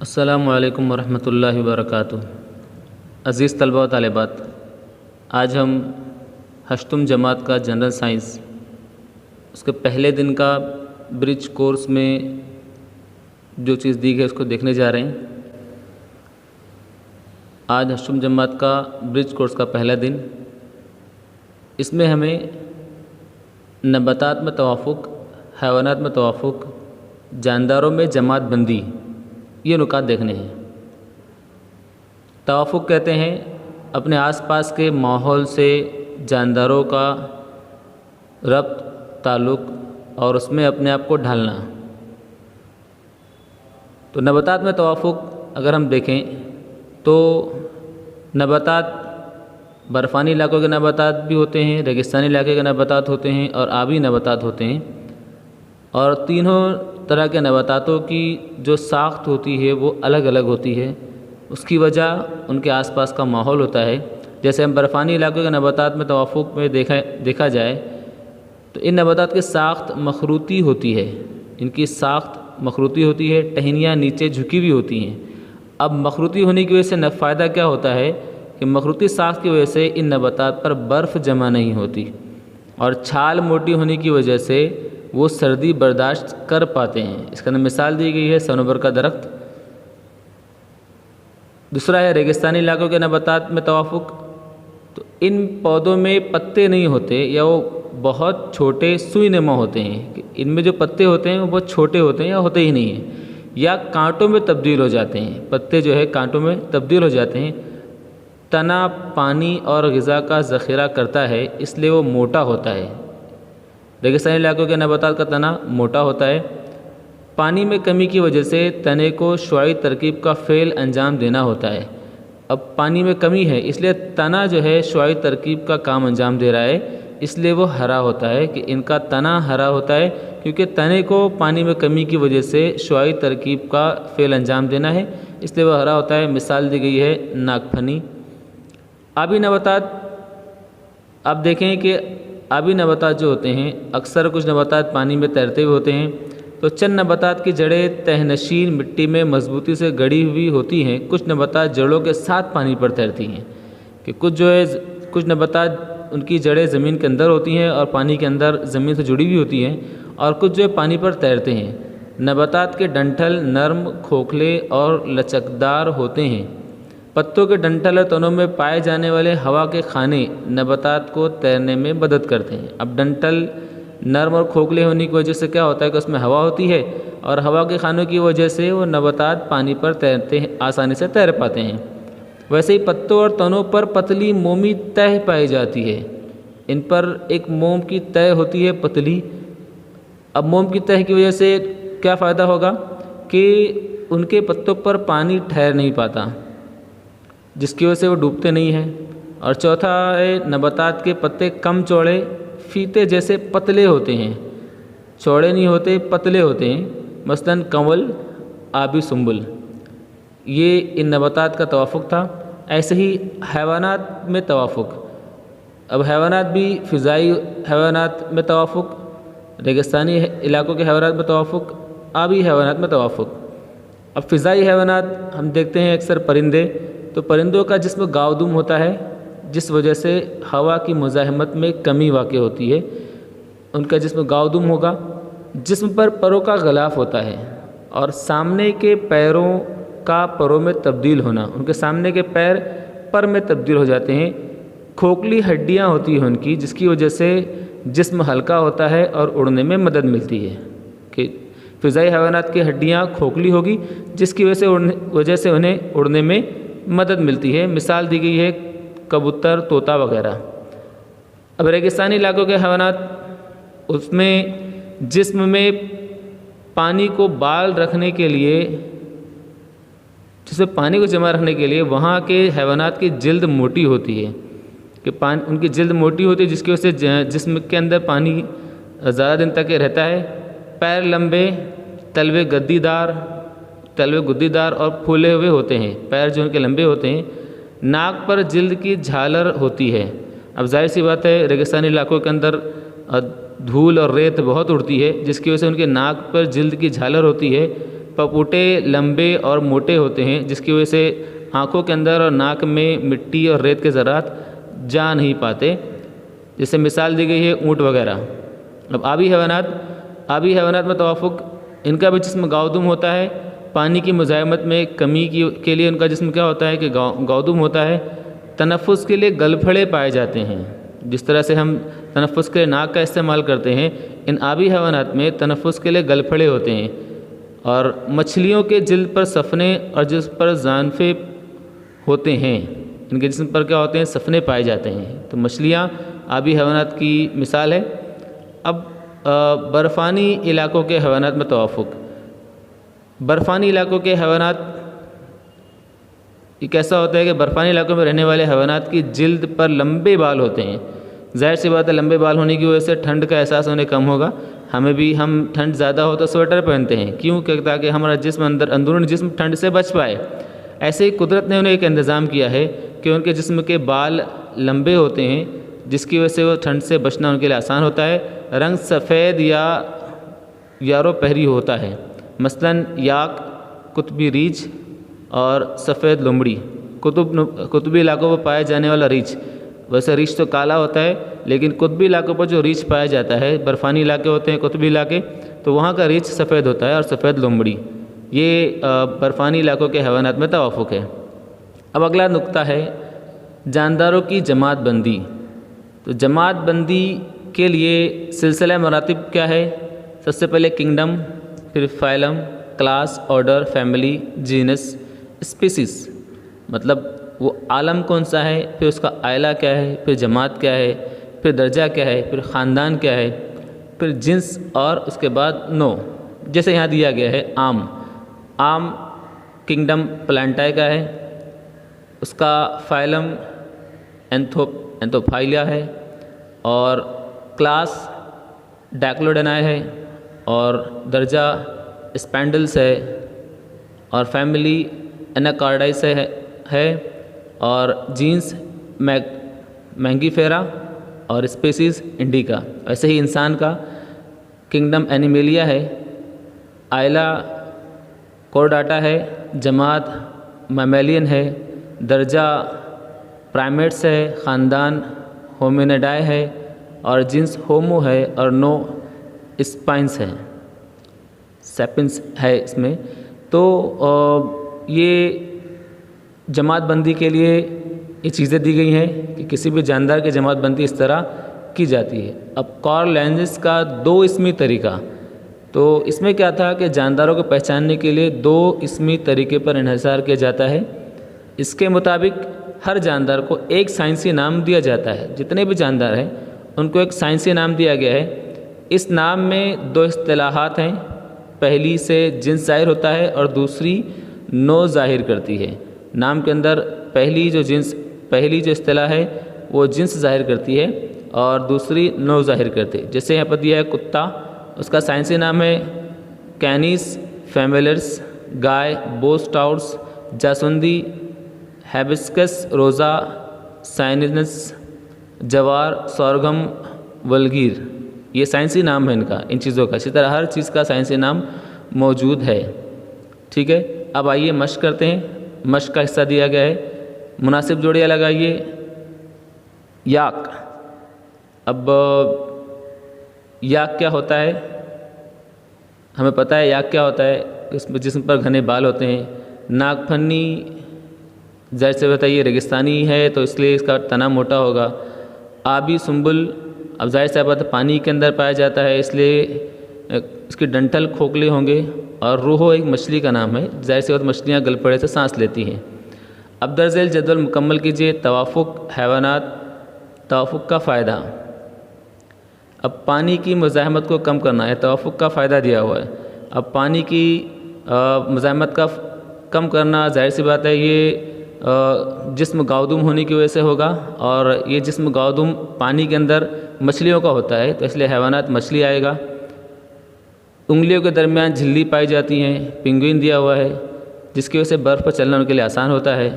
السلام علیکم ورحمۃ اللہ وبرکاتہ۔ عزیز طلبہ و طالبات، آج ہم ہشتم جماعت کا جنرل سائنس اس کے پہلے دن کا برج کورس میں جو چیز دی گئی اس کو دیکھنے جا رہے ہیں۔ آج ہشتم جماعت کا برج کورس کا پہلا دن، اس میں ہمیں نباتات میں توافق، حیوانات میں توافق، جانداروں میں جماعت بندی، یہ نکات دیکھنے ہیں۔ توافق کہتے ہیں اپنے آس پاس کے ماحول سے جانداروں کا ربط، تعلق اور اس میں اپنے آپ کو ڈھالنا۔ تو نباتات میں توافق اگر ہم دیکھیں تو نباتات برفانی علاقوں کے نباتات بھی ہوتے ہیں، ریگستانی علاقے کے نباتات ہوتے ہیں اور آبی نباتات ہوتے ہیں، اور تینوں طرح کے نباتاتوں کی جو ساخت ہوتی ہے وہ الگ الگ ہوتی ہے۔ اس کی وجہ ان کے آس پاس کا ماحول ہوتا ہے۔ جیسے ہم برفانی علاقوں کے نباتات میں توافق میں دیکھا جائے تو ان نباتات کی ساخت مخروطی ہوتی ہے، ان کی ساخت مخروطی ہوتی ہے، ٹہنیاں نیچے جھکی ہوئی ہوتی ہیں۔ اب مخروطی ہونے کی وجہ سے فائدہ کیا ہوتا ہے کہ مخروطی ساخت کی وجہ سے ان نباتات پر برف جمع نہیں ہوتی، اور چھال موٹی ہونے کی وجہ سے وہ سردی برداشت کر پاتے ہیں۔ اس کا مثال دی گئی ہے صنوبر کا درخت۔ دوسرا ہے ریگستانی علاقوں کے نباتات میں توافق۔ تو ان پودوں میں پتے نہیں ہوتے، یا وہ بہت چھوٹے سوئی نما ہوتے ہیں، کہ ان میں جو پتے ہوتے ہیں وہ بہت چھوٹے ہوتے ہیں یا ہوتے ہی نہیں ہیں، یا کانٹوں میں تبدیل ہو جاتے ہیں، پتے جو ہے کانٹوں میں تبدیل ہو جاتے ہیں۔ تنا پانی اور غذا کا ذخیرہ کرتا ہے، اس لیے وہ موٹا ہوتا ہے۔ ریگستانی علاقوں کے نباتات کا تنا موٹا ہوتا ہے۔ پانی میں کمی کی وجہ سے تنے کو شعاعی ترکیب کا فعل انجام دینا ہوتا ہے۔ اب پانی میں کمی ہے، اس لیے تنا جو ہے شعاعی ترکیب کا کام انجام دے رہا ہے، اس لیے وہ ہرا ہوتا ہے، کہ ان کا تنا ہرا ہوتا ہے کیونکہ تنے کو پانی میں کمی کی وجہ سے شعاعی ترکیب کا فعل انجام دینا ہے، اس لیے وہ ہرا ہوتا ہے۔ مثال دی گئی ہے ناگفنی۔ آبی نباتات، آپ دیکھیں کہ آبی نباتات جو ہوتے ہیں، اکثر کچھ نباتات پانی میں تیرتے ہوئے ہوتے ہیں، تو چند نباتات کی جڑیں تہ نشین مٹی میں مضبوطی سے گڑی ہوئی ہوتی ہیں۔ کچھ نباتات جڑوں کے ساتھ پانی پر تیرتی ہیں، کہ کچھ نباتات ان کی جڑیں زمین کے اندر ہوتی ہیں اور پانی کے اندر زمین سے جڑی ہوئی ہوتی ہیں، اور کچھ جو ہے پانی پر تیرتے ہیں۔ نباتات کے ڈنٹھل نرم، کھوکھلے اور لچکدار ہوتے ہیں۔ پتوں کے ڈنٹھل اور تنوں میں پائے جانے والے ہوا کے خانے نباتات کو تیرنے میں مدد کرتے ہیں۔ اب ڈنٹھل نرم اور کھوکھلے ہونے کی وجہ سے کیا ہوتا ہے کہ اس میں ہوا ہوتی ہے، اور ہوا کے خانوں کی وجہ سے وہ نباتات پانی پر تیرتے ہیں، آسانی سے تیر پاتے ہیں۔ ویسے ہی پتوں اور تنوں پر پتلی مومی تہ پائی جاتی ہے، ان پر ایک موم کی تہ ہوتی ہے پتلی۔ اب موم کی تہ کی وجہ سے کیا فائدہ ہوگا کہ ان کے پتوں پر پانی ٹھہر نہیں پاتا، جس کی وجہ سے وہ ڈوبتے نہیں ہیں۔ اور چوتھا ہے نباتات کے پتے کم چوڑے، فیتے جیسے پتلے ہوتے ہیں، چوڑے نہیں ہوتے، پتلے ہوتے ہیں۔ مثلاً کنول، آبی سنبل، یہ ان نباتات کا توافق تھا۔ ایسے ہی حیوانات میں توافق۔ اب حیوانات بھی فضائی حیوانات میں توافق، ریگستانی علاقوں کے حیوانات میں توافق، آبی حیوانات میں توافق۔ اب فضائی حیوانات ہم دیکھتے ہیں اکثر پرندے، تو پرندوں کا جسم گاؤدم ہوتا ہے، جس وجہ سے ہوا کی مزاحمت میں کمی واقع ہوتی ہے۔ ان کا جسم گاؤدم ہوگا، جسم پر پروں کا غلاف ہوتا ہے، اور سامنے کے پیروں کا پروں میں تبدیل ہونا، ان کے سامنے کے پیر پر میں تبدیل ہو جاتے ہیں۔ کھوکھلی ہڈیاں ہوتی ہیں ان کی، جس کی وجہ سے جسم ہلکا ہوتا ہے اور اڑنے میں مدد ملتی ہے، کہ فضائی حیوانات کی ہڈیاں کھوکھلی ہوگی، جس کی وجہ سے انہیں اڑنے میں مدد ملتی ہے۔ مثال دی گئی ہے کبوتر، طوطا وغیرہ۔ اب ریگستانی علاقوں کے حیوانات، اس میں جسم میں پانی کو بال رکھنے کے لیے، جس میں پانی کو جمع رکھنے کے لیے وہاں کے حیوانات کی جلد موٹی ہوتی ہے، کہ ان کی جلد موٹی ہوتی ہے، جس کی وجہ سے جسم کے اندر پانی زیادہ دن تک رہتا ہے۔ پیر لمبے، تلوے گدی دار اور پھولے ہوئے ہوتے ہیں، پیر جو ان کے لمبے ہوتے ہیں۔ ناک پر جلد کی جھالر ہوتی ہے۔ اب ظاہر سی بات ہے ریگستانی علاقوں کے اندر دھول اور ریت بہت اڑتی ہے، جس کی وجہ سے ان کے ناک پر جلد کی جھالر ہوتی ہے، پپوٹے لمبے اور موٹے ہوتے ہیں جس کی وجہ سے آنکھوں کے اندر اور ناک میں مٹی اور ریت کے ذرات جا نہیں پاتے، جیسے مثال دی گئی ہے اونٹ وغیرہ۔ اب آبی حیوانات میں توافق، ان کا بھی جسم گاؤدم ہوتا ہے، پانی کی مزاحمت میں کمی کے لیے ان کا جسم کیا ہوتا ہے کہ گاؤدم ہوتا ہے۔ تنفس کے لیے گلپھڑے پائے جاتے ہیں، جس طرح سے ہم تنفس کے لیے ناک کا استعمال کرتے ہیں، ان آبی حیوانات میں تنفس کے لیے گلپھڑے ہوتے ہیں۔ اور مچھلیوں کے جلد پر سفنے اور جسم پر زانفے ہوتے ہیں، ان کے جسم پر کیا ہوتے ہیں؟ سفنے پائے جاتے ہیں۔ تو مچھلیاں آبی حیوانات کی مثال ہے۔ اب برفانی علاقوں کے حیوانات میں توافق۔ برفانی علاقوں کے حیوانات یہ کیسا ہوتا ہے کہ برفانی علاقوں میں رہنے والے حیوانات کی جلد پر لمبے بال ہوتے ہیں۔ ظاہر سی بات ہے لمبے بال ہونے کی وجہ سے ٹھنڈ کا احساس انہیں کم ہوگا، ہم ٹھنڈ زیادہ ہو تو سویٹر پہنتے ہیں، کیوں کہ تاکہ ہمارا جسم اندرونی جسم ٹھنڈ سے بچ پائے۔ ایسے ہی قدرت نے انہیں ایک انتظام کیا ہے کہ ان کے جسم کے بال لمبے ہوتے ہیں جس کی وجہ سے وہ ٹھنڈ سے بچنا ان کے لیے آسان ہوتا ہے۔ رنگ سفید یا یارو پہری ہوتا ہے، مثلاً یاک، قطبی ریچھ اور سفید لومڑی۔ قطبی علاقوں پر پائے جانے والا ریچھ، ویسے ریچھ تو کالا ہوتا ہے لیکن قطبی علاقوں پر جو ریچھ پایا جاتا ہے، برفانی علاقے ہوتے ہیں قطبی علاقے، تو وہاں کا ریچھ سفید ہوتا ہے اور سفید لومڑی۔ یہ برفانی علاقوں کے حیوانات میں توافق ہے۔ اب اگلا نقطہ ہے جانداروں کی جماعت بندی۔ تو جماعت بندی کے لیے سلسلہ مراتب کیا ہے؟ سب سے پہلے کنگڈم، پھر phylum, class, order, family, genus, species, مطلب وہ عالم کون سا ہے، پھر اس کا عائلہ کیا ہے، پھر جماعت کیا ہے، پھر درجہ کیا ہے، پھر خاندان کیا ہے، پھر جنس اور اس کے بعد نو۔ جیسے یہاں دیا گیا ہے عام کنگڈم پلانٹائے کا ہے، اس کا فائلم اینتھوفائلیا ہے، اور کلاس ڈیکلوڈینائے ہے، اور درجہ اسپینڈلس ہے، اور فیملی اناکارڈائس ہے، اور جینس مینگیفیرا، اور اسپیسیز انڈیکا۔ ایسے ہی انسان کا کنگڈم اینیمیلیا ہے، عائلہ کورڈاٹا ہے، جماعت میملین ہے، درجہ پرائمیٹس ہے، خاندان ہومینیڈائے ہے، اور جنس ہومو ہے، اور نو اسپائنس ہے، سیپنس ہے اس میں۔ تو یہ جماعت بندی کے لیے یہ چیزیں دی گئی ہیں کہ کسی بھی جاندار کی جماعت بندی اس طرح کی جاتی ہے۔ اب کارل لینزس کا 2 اسمی طریقہ، تو اس میں کیا تھا کہ جانداروں کو پہچاننے کے لیے 2 اسمی طریقے پر انحصار کیا جاتا ہے۔ اس کے مطابق ہر جاندار کو ایک سائنسی نام دیا جاتا ہے، جتنے بھی جاندار ہیں ان کو ایک سائنسی نام دیا گیا ہے۔ اس نام میں 2 اصطلاحات ہیں، پہلی سے جنس ظاہر ہوتا ہے اور دوسری نوع ظاہر کرتی ہے۔ نام کے اندر پہلی جو اصطلاح ہے وہ جنس ظاہر کرتی ہے اور دوسری نوع ظاہر کرتی ہے۔ جیسے یہاں پر دیا ہے کتا، اس کا سائنسی نام ہے کینیس فیمیلرس، گائے بوسٹاؤرس، جاسوندی ہیبسکس روزا سائنس، جوار سورگم ولگیر۔ یہ سائنسی نام ہے ان کا، ان چیزوں کا۔ اسی طرح ہر چیز کا سائنسی نام موجود ہے، ٹھیک ہے۔ اب آئیے مشق کرتے ہیں۔ مشق کا حصہ دیا گیا ہے، مناسب جوڑیاں لگائیے۔ یاک، اب یاک کیا ہوتا ہے؟ ہمیں پتہ ہے یاک کیا ہوتا ہے، اس میں جسم پر گھنے بال ہوتے ہیں۔ ناک پھنی، ظاہر سے بتائیے ریگستانی ہے تو اس لیے اس کا تنا موٹا ہوگا۔ آبی سنبل، اب ظاہر سی بات ہے پانی کے اندر پایا جاتا ہے اس لیے اس کے ڈنٹل کھوکھلے ہوں گے۔ اور روہو ایک مچھلی کا نام ہے، ظاہر سی بات مچھلیاں گلپڑے سے سانس لیتی ہیں۔ اب درج ذیل جدول مکمل کیجیے۔ توافق حیوانات، توافق کا فائدہ۔ اب پانی کی مزاحمت کو کم کرنا ہے، توافق کا فائدہ دیا ہوا ہے۔ اب پانی کی مزاحمت کا کم کرنا، ظاہر سی بات ہے یہ جسم گاؤدم ہونے کی وجہ سے ہوگا، اور یہ جسم گاؤدم پانی کے اندر مچھلیوں کا ہوتا ہے تو اس لیے حیوانات مچھلی آئے گا۔ انگلیوں کے درمیان جھلی پائی جاتی ہیں، پنگوئن دیا ہوا ہے جس کی وجہ سے برف پر چلنا ان کے لیے آسان ہوتا ہے۔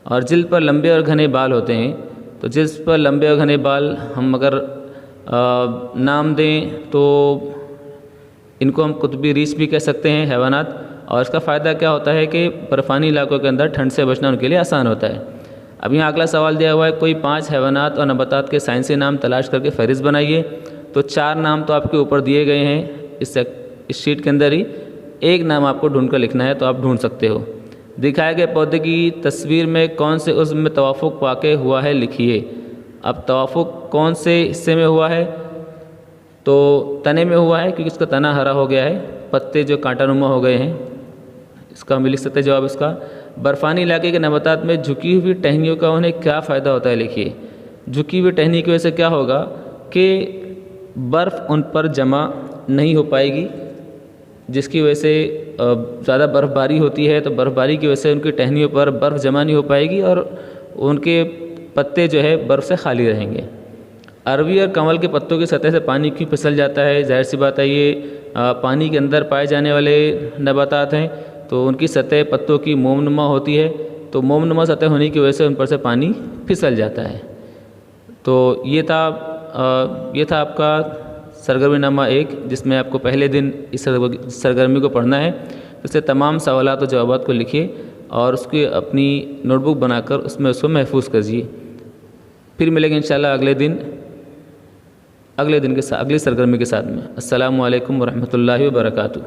اور جلد پر لمبے اور گھنے بال ہوتے ہیں، تو جلد پر لمبے اور گھنے بال ہم اگر نام دیں تو ان کو ہم قطبی ریچھ بھی کہہ سکتے ہیں حیوانات، اور اس کا فائدہ کیا ہوتا ہے کہ برفانی علاقوں کے اندر ٹھنڈ سے بچنا ان کے لیے آسان ہوتا ہے۔ اب یہاں اگلا سوال دیا ہوا ہے، کوئی 5 حیوانات اور نباتات کے سائنسی نام تلاش کر کے فہرست بنائیے۔ تو 4 نام تو آپ کے اوپر دیے گئے ہیں اس شیٹ کے اندر ہی، ایک نام آپ کو ڈھونڈ کر لکھنا ہے تو آپ ڈھونڈ سکتے ہو۔ دکھائے گئے پودے کی تصویر میں کون سے عضو میں توافق واقع ہوا ہے لکھیے۔ اب توافق کون سے حصے میں ہوا ہے؟ تو تنے میں ہوا ہے، کیونکہ اس کا تنا ہرا ہو گیا ہے، پتے جو کانٹا نما ہو گئے ہیں، اس کا ہم لکھ سکتے ہیں جواب اس کا۔ برفانی علاقے کے نباتات میں جھکی ہوئی ٹہنیوں کا انہیں کیا فائدہ ہوتا ہے لکھیے۔ جھکی ہوئی ٹہنی کی وجہ سے کیا ہوگا کہ برف ان پر جمع نہیں ہو پائے گی، جس کی وجہ سے زیادہ برف باری ہوتی ہے تو برف باری کی وجہ سے ان کی ٹہنیوں پر برف جمع نہیں ہو پائے گی اور ان کے پتے جو ہے برف سے خالی رہیں گے۔ اروی اور کنول کے پتوں کی سطح سے پانی کیوں پھسل جاتا ہے؟ ظاہر سی بات ہے یہ پانی کے اندر پائے جانے والے نباتات ہیں، تو ان کی سطح پتوں کی موم نما ہوتی ہے، تو موم نما سطح ہونے کی وجہ سے ان پر سے پانی پھسل جاتا ہے۔ تو یہ تھا آپ کا سرگرمی نامہ 1، جس میں آپ کو پہلے دن اس سرگرمی کو پڑھنا ہے۔ اس سے تمام سوالات و جوابات کو لکھیے اور اس کی اپنی نوٹ بک بنا کر اس میں اس کو محفوظ کیجیے۔ پھر ملیں گے انشاءاللہ اگلے دن کے ساتھ، اگلی سرگرمی کے ساتھ میں۔ السلام علیکم ورحمۃ اللہ وبرکاتہ۔